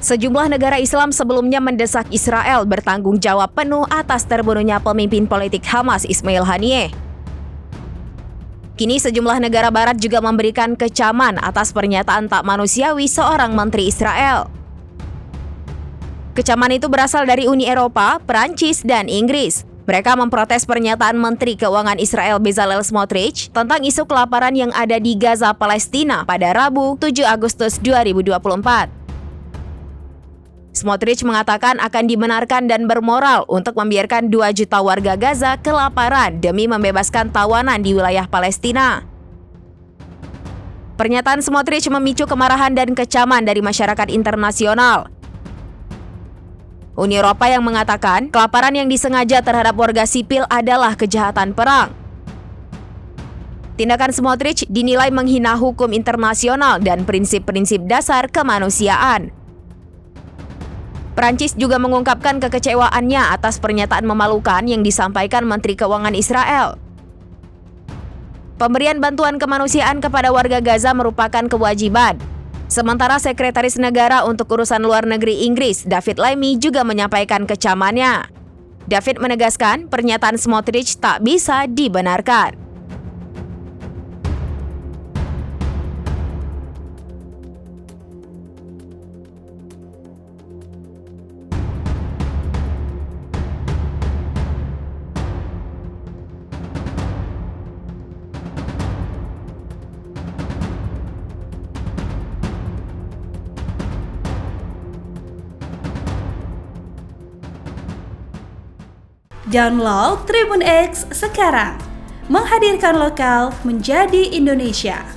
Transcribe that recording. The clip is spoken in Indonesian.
Sejumlah negara Islam sebelumnya mendesak Israel bertanggung jawab penuh atas terbunuhnya pemimpin politik Hamas Ismail Haniyeh. Kini sejumlah negara barat juga memberikan kecaman atas pernyataan tak manusiawi seorang menteri Israel. Kecaman itu berasal dari Uni Eropa, Perancis, dan Inggris. Mereka memprotes pernyataan Menteri Keuangan Israel Bezalel Smotrich tentang isu kelaparan yang ada di Gaza, Palestina pada Rabu, 7 Agustus 2024. Smotrich mengatakan akan dibenarkan dan bermoral untuk membiarkan 2 juta warga Gaza kelaparan demi membebaskan tawanan di wilayah Palestina. Pernyataan Smotrich memicu kemarahan dan kecaman dari masyarakat internasional. Uni Eropa yang mengatakan kelaparan yang disengaja terhadap warga sipil adalah kejahatan perang. Tindakan Smotrich dinilai menghina hukum internasional dan prinsip-prinsip dasar kemanusiaan. Perancis juga mengungkapkan kekecewaannya atas pernyataan memalukan yang disampaikan Menteri Keuangan Israel. Pemberian bantuan kemanusiaan kepada warga Gaza merupakan kewajiban. Sementara Sekretaris Negara untuk Urusan Luar Negeri Inggris, David Lammy, juga menyampaikan kecamannya. David menegaskan pernyataan Smotrich tak bisa dibenarkan. Download Tribun X sekarang, menghadirkan lokal menjadi Indonesia.